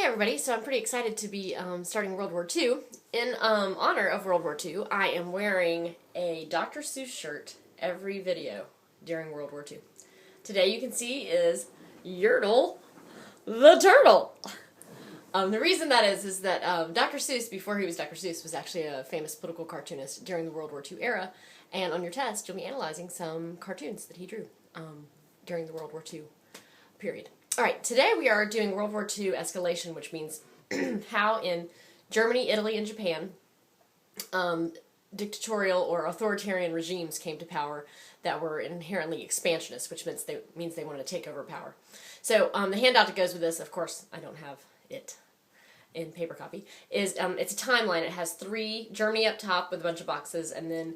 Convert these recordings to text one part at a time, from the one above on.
Okay, everybody, so I'm pretty excited to be starting World War II. In honor of World War II, I am wearing a Dr. Seuss shirt every video during World War II. Today you can see is Yertle the Turtle. The reason that is that Dr. Seuss, before he was Dr. Seuss, was actually a famous political cartoonist during the World War II era, and on your test you'll be analyzing some cartoons that he drew during the World War II period. Alright, today we are doing World War II Escalation, which means how in Germany, Italy, and Japan dictatorial or authoritarian regimes came to power that were inherently expansionist, which means they wanted to take over power. So the handout that goes with this, of course, I don't have it in paper copy, is it's a timeline. It has Germany up top with a bunch of boxes, and then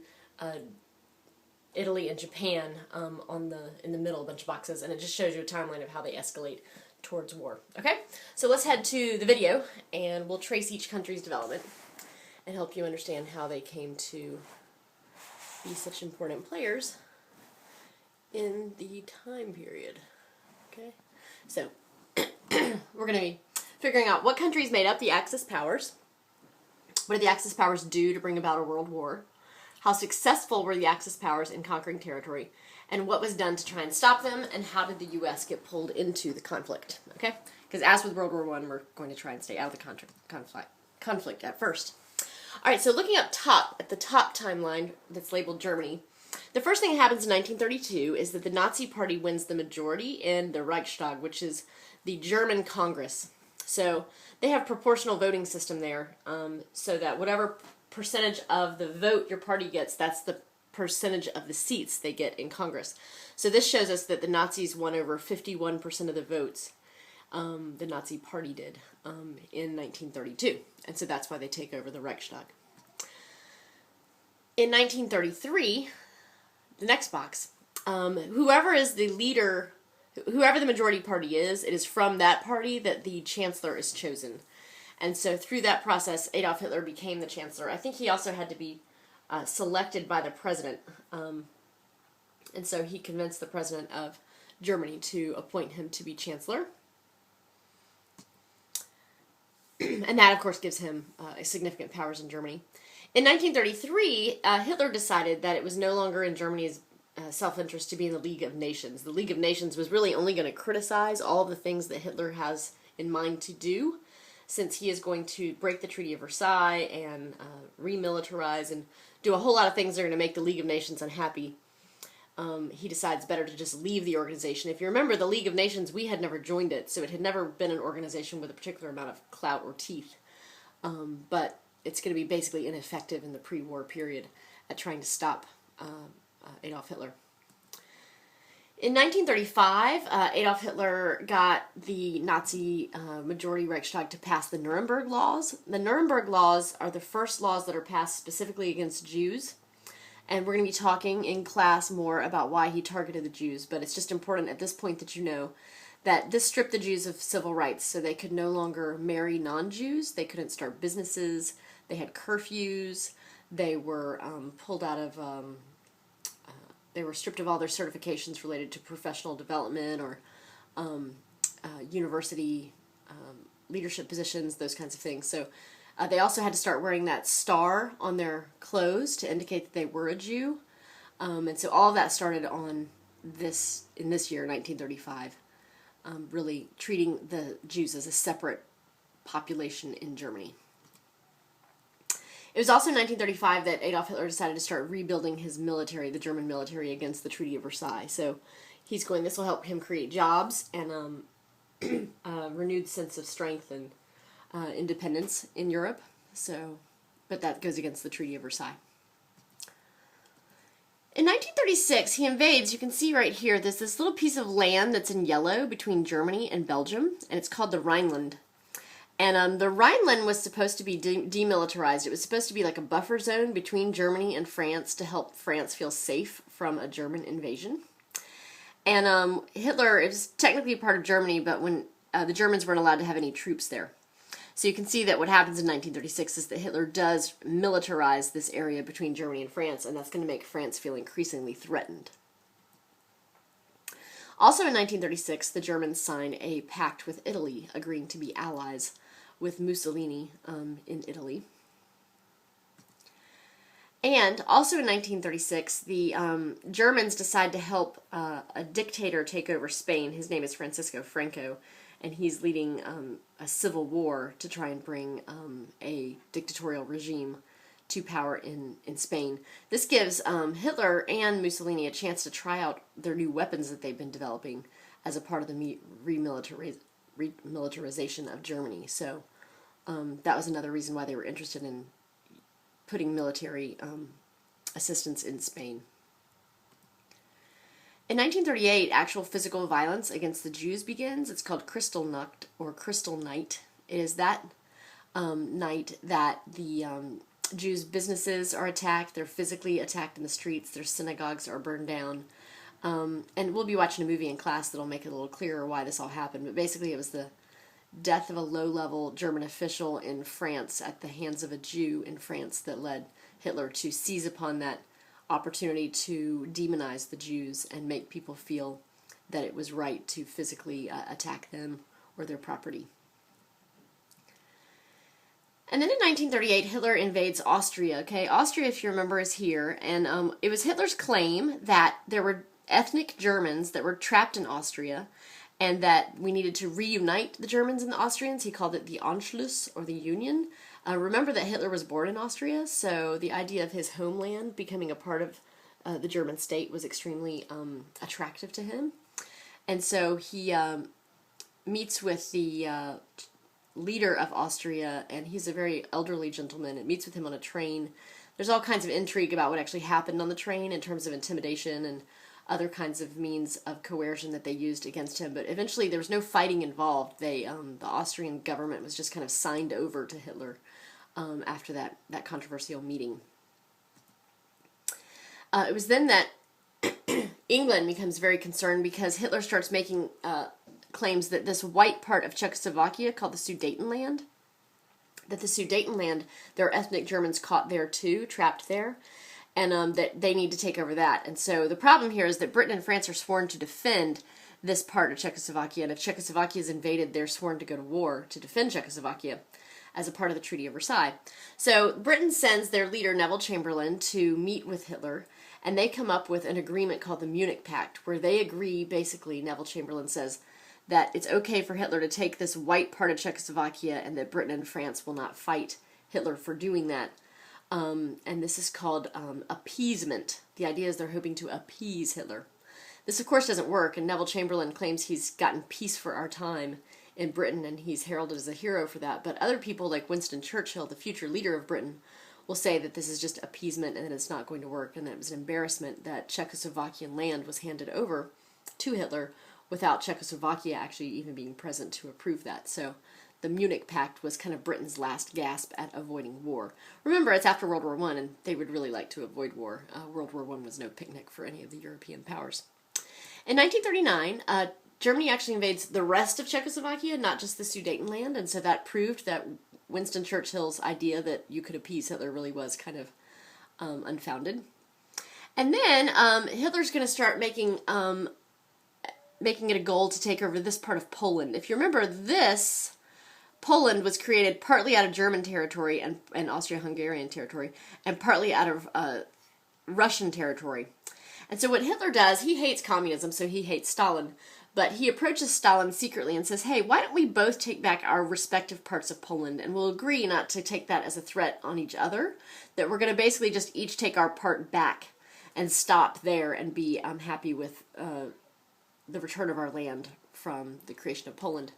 Italy and Japan in the middle, a bunch of boxes, and it just shows you a timeline of how they escalate towards war. Okay, so let's head to the video, and we'll trace each country's development and help you understand how they came to be such important players in the time period. Okay, so we're going to be figuring out what countries made up the Axis powers, what did the Axis powers do to bring about a world war, how successful were the Axis powers in conquering territory, and what was done to try and stop them, and how did the U.S. get pulled into the conflict, okay? Because as with World War I, we're going to try and stay out of the conflict at first. All right, so looking up top, at the top timeline that's labeled Germany, the first thing that happens in 1932 is that the Nazi Party wins the majority in the Reichstag, which is the German Congress. So they have proportional voting system there, so that whatever percentage of the vote your party gets, that's the percentage of the seats they get in Congress. So this shows us that the Nazis won over 51% of the votes, the Nazi Party did, in 1932. And so that's why they take over the Reichstag. In 1933, the next box, whoever is the leader, whoever the majority party is, it is from that party that the chancellor is chosen. And so through that process, Adolf Hitler became the chancellor. I think he also had to be selected by the president. And so he convinced the president of Germany to appoint him to be chancellor. And that, of course, gives him significant powers in Germany. In 1933, Hitler decided that it was no longer in Germany's self-interest to be in the League of Nations. The League of Nations was really only going to criticize all of the things that Hitler has in mind to do, since he is going to break the Treaty of Versailles and remilitarize and do a whole lot of things that are going to make the League of Nations unhappy. He decides better to just leave the organization. If you remember, the League of Nations, we had never joined it, so it had never been an organization with a particular amount of clout or teeth. But it's going to be basically ineffective in the pre-war period at trying to stop Adolf Hitler. In 1935, Adolf Hitler got the Nazi majority Reichstag to pass the Nuremberg Laws. The Nuremberg Laws are the first laws that are passed specifically against Jews. And we're going to be talking in class more about why he targeted the Jews, but it's just important at this point that you know that this stripped the Jews of civil rights, so they could no longer marry non-Jews, they couldn't start businesses, they had curfews, they were pulled out of, they were stripped of all their certifications related to professional development or university leadership positions, those kinds of things. So they also had to start wearing that star on their clothes to indicate that they were a Jew. And so all of that started in this year, 1935, really treating the Jews as a separate population in Germany. It was also in 1935 that Adolf Hitler decided to start rebuilding his military, the German military, against the Treaty of Versailles. So this will help him create jobs and a renewed sense of strength and independence in Europe. But that goes against the Treaty of Versailles. In 1936, he invades, you can see right here, there's this little piece of land that's in yellow between Germany and Belgium, and it's called the Rhineland. And the Rhineland was supposed to be demilitarized. It was supposed to be like a buffer zone between Germany and France to help France feel safe from a German invasion. And Hitler, it was technically part of Germany, but when the Germans weren't allowed to have any troops there. So you can see that what happens in 1936 is that Hitler does militarize this area between Germany and France, and that's going to make France feel increasingly threatened. Also in 1936, the Germans sign a pact with Italy, agreeing to be allies with Mussolini in Italy. And also in 1936, the Germans decide to help a dictator take over Spain. His name is Francisco Franco, and he's leading a civil war to try and bring a dictatorial regime to power in Spain. This gives Hitler and Mussolini a chance to try out their new weapons that they've been developing as a part of the remilitarization of Germany. So that was another reason why they were interested in putting military assistance in Spain. In 1938, actual physical violence against the Jews begins. It's called Kristallnacht or Crystal Night. It is that night that the Jews' businesses are attacked. They're physically attacked in the streets. Their synagogues are burned down. And we'll be watching a movie in class that'll make it a little clearer why this all happened. But basically it was the death of a low-level German official in France at the hands of a Jew in France that led Hitler to seize upon that opportunity to demonize the Jews and make people feel that it was right to physically attack them or their property. And then in 1938, Hitler invades Austria. Okay, Austria, if you remember, is here, and it was Hitler's claim that there were ethnic Germans that were trapped in Austria, and that we needed to reunite the Germans and the Austrians. He called it the Anschluss, or the Union. Remember that Hitler was born in Austria, so the idea of his homeland becoming a part of the German state was extremely attractive to him. And so he meets with the leader of Austria, and he's a very elderly gentleman, and meets with him on a train. There's all kinds of intrigue about what actually happened on the train in terms of intimidation and other kinds of means of coercion that they used against him. But eventually there was no fighting involved. The Austrian government was just kind of signed over to Hitler after that controversial meeting. It was then that England becomes very concerned because Hitler starts making claims that this white part of Czechoslovakia called the Sudetenland, that the Sudetenland, there are ethnic Germans caught there too, trapped there, and that they need to take over that. And so the problem here is that Britain and France are sworn to defend this part of Czechoslovakia, and if Czechoslovakia is invaded, they're sworn to go to war to defend Czechoslovakia as a part of the Treaty of Versailles. So Britain sends their leader, Neville Chamberlain, to meet with Hitler, and they come up with an agreement called the Munich Pact, where they agree, basically, Neville Chamberlain says, that it's okay for Hitler to take this white part of Czechoslovakia and that Britain and France will not fight Hitler for doing that. And this is called appeasement. The idea is they're hoping to appease Hitler. This, of course, doesn't work, and Neville Chamberlain claims he's gotten peace for our time in Britain, and he's heralded as a hero for that. But other people, like Winston Churchill, the future leader of Britain, will say that this is just appeasement and that it's not going to work, and that it was an embarrassment that Czechoslovakian land was handed over to Hitler without Czechoslovakia actually even being present to approve that. So the Munich Pact was kind of Britain's last gasp at avoiding war. Remember, it's after World War I, and they would really like to avoid war. World War I was no picnic for any of the European powers. In 1939, Germany actually invades the rest of Czechoslovakia, not just the Sudetenland, and so that proved that Winston Churchill's idea that you could appease Hitler really was kind of unfounded. And then Hitler's going to start making it a goal to take over this part of Poland. If you remember, Poland was created partly out of German territory and Austro-Hungarian territory, and partly out of Russian territory. And so what Hitler does, he hates communism, so he hates Stalin, but he approaches Stalin secretly and says, hey, why don't we both take back our respective parts of Poland, and we'll agree not to take that as a threat on each other, that we're going to basically just each take our part back and stop there and be happy with the return of our land from the creation of Poland.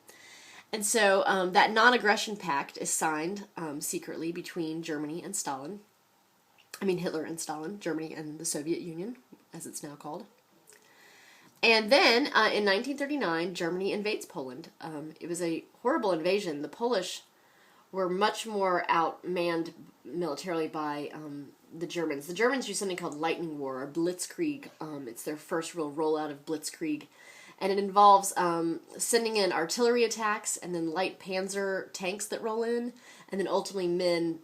And so that non-aggression pact is signed secretly between Germany and Stalin. Hitler and Stalin, Germany and the Soviet Union, as it's now called. And then in 1939, Germany invades Poland. It was a horrible invasion. The Polish were much more outmanned militarily by the Germans. The Germans use something called Lightning War, or Blitzkrieg. It's their first real rollout of Blitzkrieg. And it involves sending in artillery attacks, and then light panzer tanks that roll in, and then ultimately men,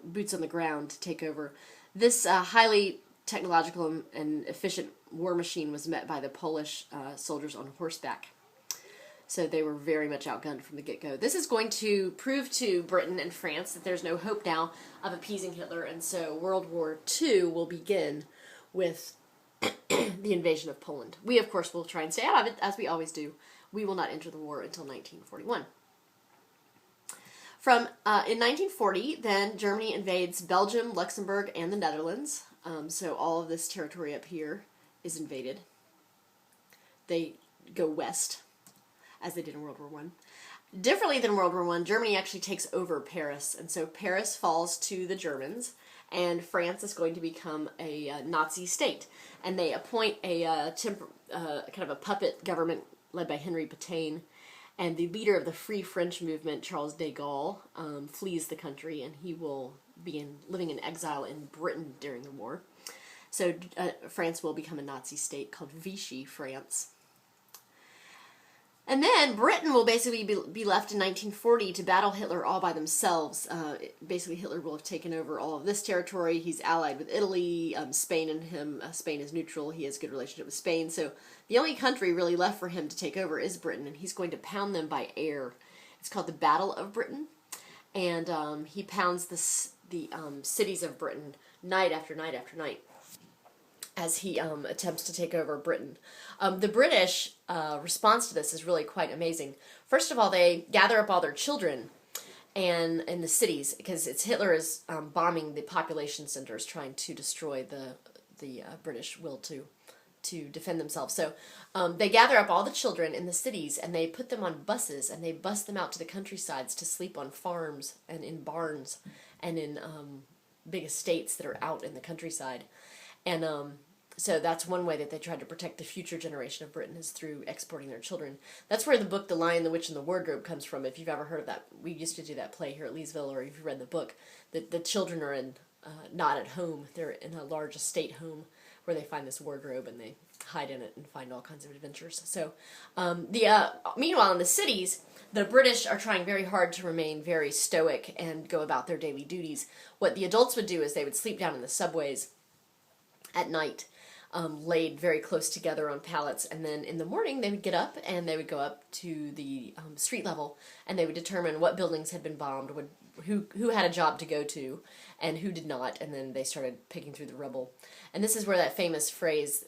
boots on the ground, to take over. This highly technological and efficient war machine was met by the Polish soldiers on horseback. So they were very much outgunned from the get-go. This is going to prove to Britain and France that there's no hope now of appeasing Hitler, and so World War II will begin with the invasion of Poland. We, of course, will try and stay out of it, as we always do. We will not enter the war until 1941. In 1940, then, Germany invades Belgium, Luxembourg, and the Netherlands. So all of this territory up here is invaded. They go west, as they did in World War I. Differently than World War I, Germany actually takes over Paris, and so Paris falls to the Germans, and France is going to become a Nazi state. And they appoint a kind of a puppet government led by Henri Pétain, and the leader of the Free French movement, Charles de Gaulle, flees the country, and he will be living in exile in Britain during the war. So France will become a Nazi state called Vichy France. And then Britain will basically be left in 1940 to battle Hitler all by themselves. Basically, Hitler will have taken over all of this territory. He's allied with Italy, Spain and him. Spain is neutral. He has a good relationship with Spain. So the only country really left for him to take over is Britain, and he's going to pound them by air. It's called the Battle of Britain. And he pounds the cities of Britain night after night after night as he attempts to take over Britain. The British response to this is really quite amazing. First of all, they gather up all their children and in the cities, because Hitler is bombing the population centers, trying to destroy the British will to defend themselves. So they gather up all the children in the cities, and they put them on buses, and they bus them out to the countrysides to sleep on farms and in barns and in big estates that are out in the countryside. And so that's one way that they tried to protect the future generation of Britain, is through exporting their children. That's where the book The Lion, the Witch, and the Wardrobe comes from. If you've ever heard of that, we used to do that play here at Leesville, or if you've read the book, the children are not at home. They're in a large estate home where they find this wardrobe and they hide in it and find all kinds of adventures. So meanwhile in the cities, the British are trying very hard to remain very stoic and go about their daily duties. What the adults would do is they would sleep down in the subways at night, laid very close together on pallets, and then in the morning they would get up and they would go up to the street level, and they would determine what buildings had been bombed, who had a job to go to, and who did not, and then they started picking through the rubble. And this is where that famous phrase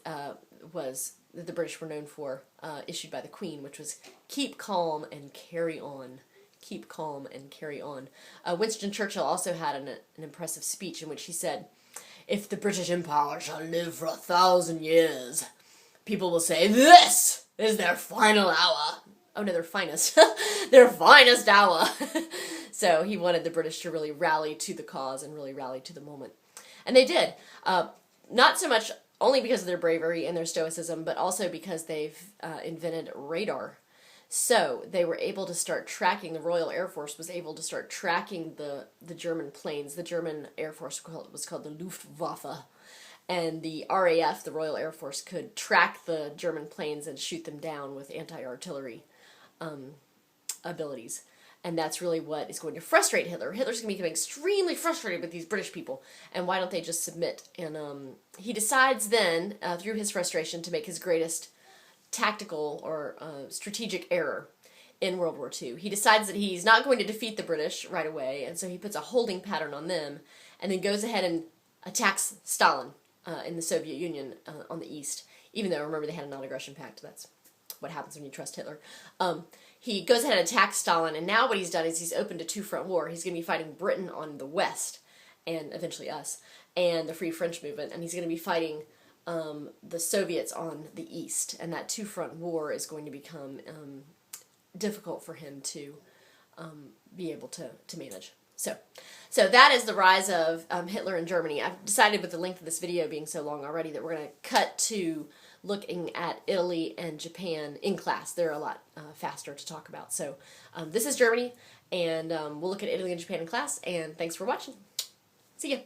was that the British were known for, issued by the Queen, which was, "Keep calm and carry on." Keep calm and carry on. Winston Churchill also had an impressive speech in which he said, "If the British Empire shall live for 1,000 years, people will say, this is their final hour." Oh no, their finest. Their finest hour. So he wanted the British to really rally to the cause and really rally to the moment. And they did. Not so much only because of their bravery and their stoicism, but also because they've invented radar. So they were able to start tracking, the Royal Air Force was able to start tracking the German planes. The German Air Force was called the Luftwaffe. And the RAF, the Royal Air Force, could track the German planes and shoot them down with anti-artillery abilities. And that's really what is going to frustrate Hitler. Hitler's going to become extremely frustrated with these British people. And why don't they just submit? And he decides then, through his frustration, to make his greatest tactical or strategic error in World War II. He decides that he's not going to defeat the British right away, and so he puts a holding pattern on them, and then goes ahead and attacks Stalin in the Soviet Union on the east, even though, remember, they had a non-aggression pact. That's what happens when you trust Hitler. He goes ahead and attacks Stalin, and now what he's done is he's opened a two-front war. He's going to be fighting Britain on the west, and eventually us, and the Free French movement, and he's going to be fighting the Soviets on the east, and that two-front war is going to become difficult for him to be able to manage. So that is the rise of Hitler in Germany. I've decided, with the length of this video being so long already, that we're going to cut to looking at Italy and Japan in class. They're a lot faster to talk about. So this is Germany, and we'll look at Italy and Japan in class, and thanks for watching. See ya.